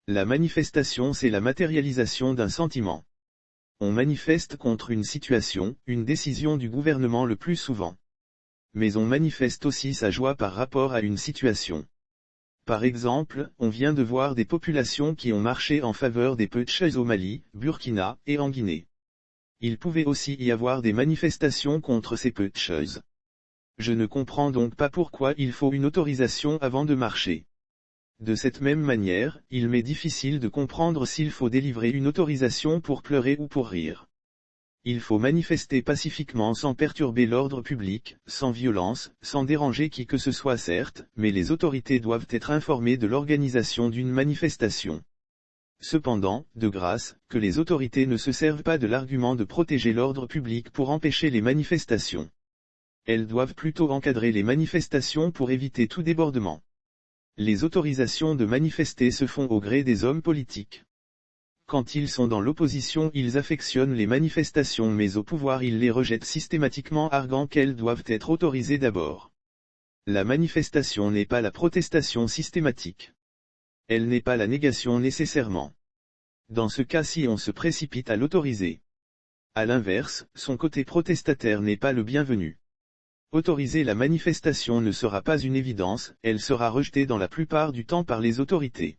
La manifestation, c'est la matérialisation d'un sentiment. On manifeste contre une situation, une décision du gouvernement le plus souvent. Mais on manifeste aussi sa joie par rapport à une situation. Par exemple, on vient de voir des populations qui ont marché en faveur des putschistes au Mali, Burkina et en Guinée. Il pouvait aussi y avoir des manifestations contre ces putschistes. Je ne comprends donc pas pourquoi il faut une autorisation avant de marcher. De cette même manière, il m'est difficile de comprendre s'il faut délivrer une autorisation pour pleurer ou pour rire. Il faut manifester pacifiquement sans perturber l'ordre public, sans violence, sans déranger qui que ce soit certes, mais les autorités doivent être informées de l'organisation d'une manifestation. Cependant, de grâce, que les autorités ne se servent pas de l'argument de protéger l'ordre public pour empêcher les manifestations. Elles doivent plutôt encadrer les manifestations pour éviter tout débordement. Les autorisations de manifester se font au gré des hommes politiques. Quand ils sont dans l'opposition, ils affectionnent les manifestations, mais au pouvoir ils les rejettent systématiquement, arguant qu'elles doivent être autorisées d'abord. La manifestation n'est pas la protestation systématique. Elle n'est pas la négation nécessairement. Dans ce cas-ci, on se précipite à l'autoriser. À l'inverse, son côté protestataire n'est pas le bienvenu. Autoriser la manifestation ne sera pas une évidence, elle sera rejetée dans la plupart du temps par les autorités.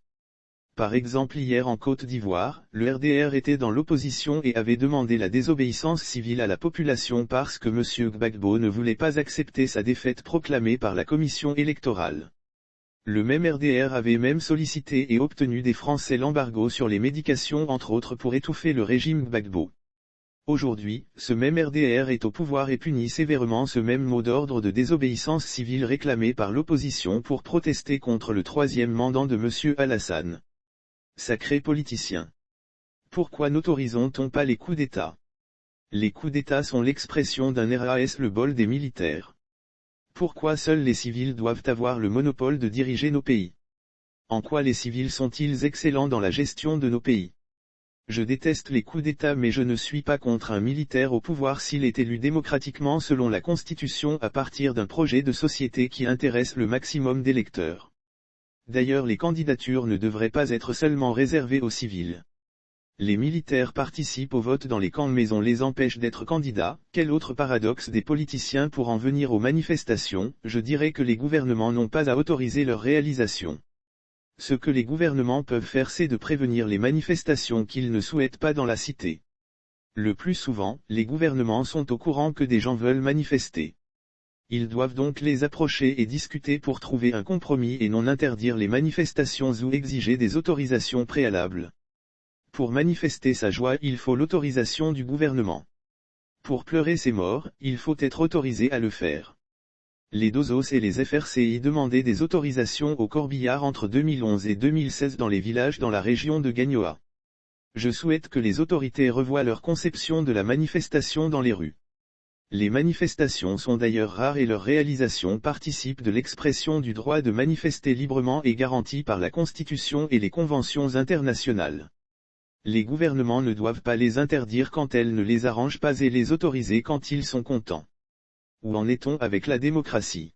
Par exemple, hier en Côte d'Ivoire, le RDR était dans l'opposition et avait demandé la désobéissance civile à la population parce que M. Gbagbo ne voulait pas accepter sa défaite proclamée par la commission électorale. Le même RDR avait même sollicité et obtenu des Français l'embargo sur les médications entre autres pour étouffer le régime Gbagbo. Aujourd'hui, ce même RDR est au pouvoir et punit sévèrement ce même mot d'ordre de désobéissance civile réclamé par l'opposition pour protester contre le troisième mandat de M. Alassane. Sacré politicien. Pourquoi n'autorisons-on pas les coups d'État? Les coups d'État sont l'expression d'un RAS, le bol des militaires. Pourquoi seuls les civils doivent avoir le monopole de diriger nos pays? En quoi les civils sont-ils excellents dans la gestion de nos pays? Je déteste les coups d'État, mais je ne suis pas contre un militaire au pouvoir s'il est élu démocratiquement selon la Constitution à partir d'un projet de société qui intéresse le maximum d'électeurs. D'ailleurs, les candidatures ne devraient pas être seulement réservées aux civils. Les militaires participent au vote dans les camps mais on les empêche d'être candidats. Quel autre paradoxe des politiciens pour en venir aux manifestations? Je dirais que les gouvernements n'ont pas à autoriser leur réalisation. Ce que les gouvernements peuvent faire, c'est de prévenir les manifestations qu'ils ne souhaitent pas dans la cité. Le plus souvent, les gouvernements sont au courant que des gens veulent manifester. Ils doivent donc les approcher et discuter pour trouver un compromis et non interdire les manifestations ou exiger des autorisations préalables. Pour manifester sa joie, il faut l'autorisation du gouvernement. Pour pleurer ses morts, il faut être autorisé à le faire. Les Dozos et les FRCI demandaient des autorisations au corbillard entre 2011 et 2016 dans les villages dans la région de Gagnoa. Je souhaite que les autorités revoient leur conception de la manifestation dans les rues. Les manifestations sont d'ailleurs rares et leur réalisation participe de l'expression du droit de manifester librement et garanti par la Constitution et les conventions internationales. Les gouvernements ne doivent pas les interdire quand elles ne les arrangent pas et les autoriser quand ils sont contents. Où en est-on avec la démocratie?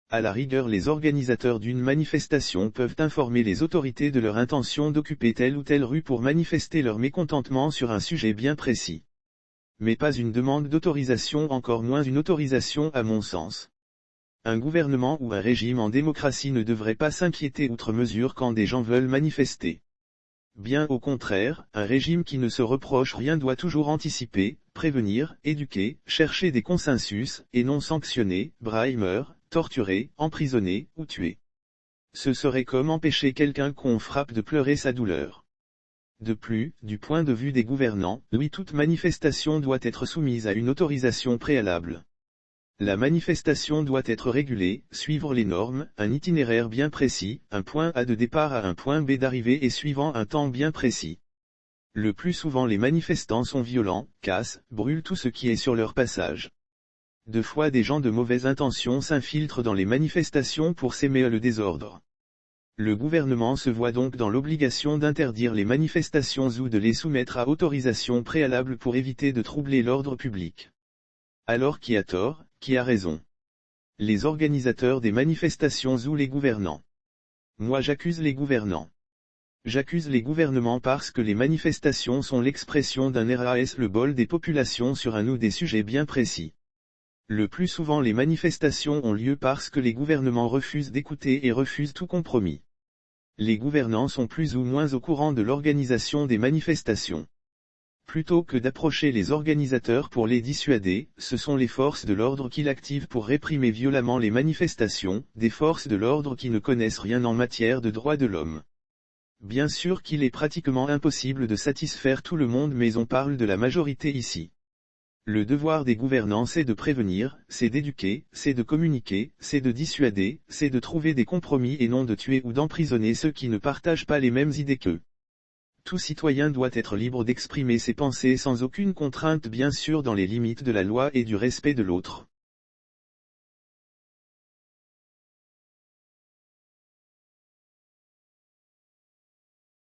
À la rigueur, les organisateurs d'une manifestation peuvent informer les autorités de leur intention d'occuper telle ou telle rue pour manifester leur mécontentement sur un sujet bien précis. Mais pas une demande d'autorisation, encore moins une autorisation à mon sens. Un gouvernement ou un régime en démocratie ne devrait pas s'inquiéter outre mesure quand des gens veulent manifester. Bien au contraire, un régime qui ne se reproche rien doit toujours anticiper, prévenir, éduquer, chercher des consensus, et non sanctionner, brailler, torturer, emprisonner, ou tuer. Ce serait comme empêcher quelqu'un qu'on frappe de pleurer sa douleur. De plus, du point de vue des gouvernants, oui, toute manifestation doit être soumise à une autorisation préalable. La manifestation doit être régulée, suivre les normes, un itinéraire bien précis, un point A de départ à un point B d'arrivée et suivant un temps bien précis. Le plus souvent les manifestants sont violents, cassent, brûlent tout ce qui est sur leur passage. Deux fois des gens de mauvaise intention s'infiltrent dans les manifestations pour s'aimer le désordre. Le gouvernement se voit donc dans l'obligation d'interdire les manifestations ou de les soumettre à autorisation préalable pour éviter de troubler l'ordre public. Alors qui a tort, qui a raison? Les organisateurs des manifestations ou les gouvernants? Moi j'accuse les gouvernants. J'accuse les gouvernements parce que les manifestations sont l'expression d'un ras-le-bol des populations sur un ou des sujets bien précis. Le plus souvent les manifestations ont lieu parce que les gouvernements refusent d'écouter et refusent tout compromis. Les gouvernants sont plus ou moins au courant de l'organisation des manifestations. Plutôt que d'approcher les organisateurs pour les dissuader, ce sont les forces de l'ordre qui l'activent pour réprimer violemment les manifestations, des forces de l'ordre qui ne connaissent rien en matière de droits de l'homme. Bien sûr qu'il est pratiquement impossible de satisfaire tout le monde, mais on parle de la majorité ici. Le devoir des gouvernants c'est de prévenir, c'est d'éduquer, c'est de communiquer, c'est de dissuader, c'est de trouver des compromis et non de tuer ou d'emprisonner ceux qui ne partagent pas les mêmes idées qu'eux. Tout citoyen doit être libre d'exprimer ses pensées sans aucune contrainte, bien sûr dans les limites de la loi et du respect de l'autre.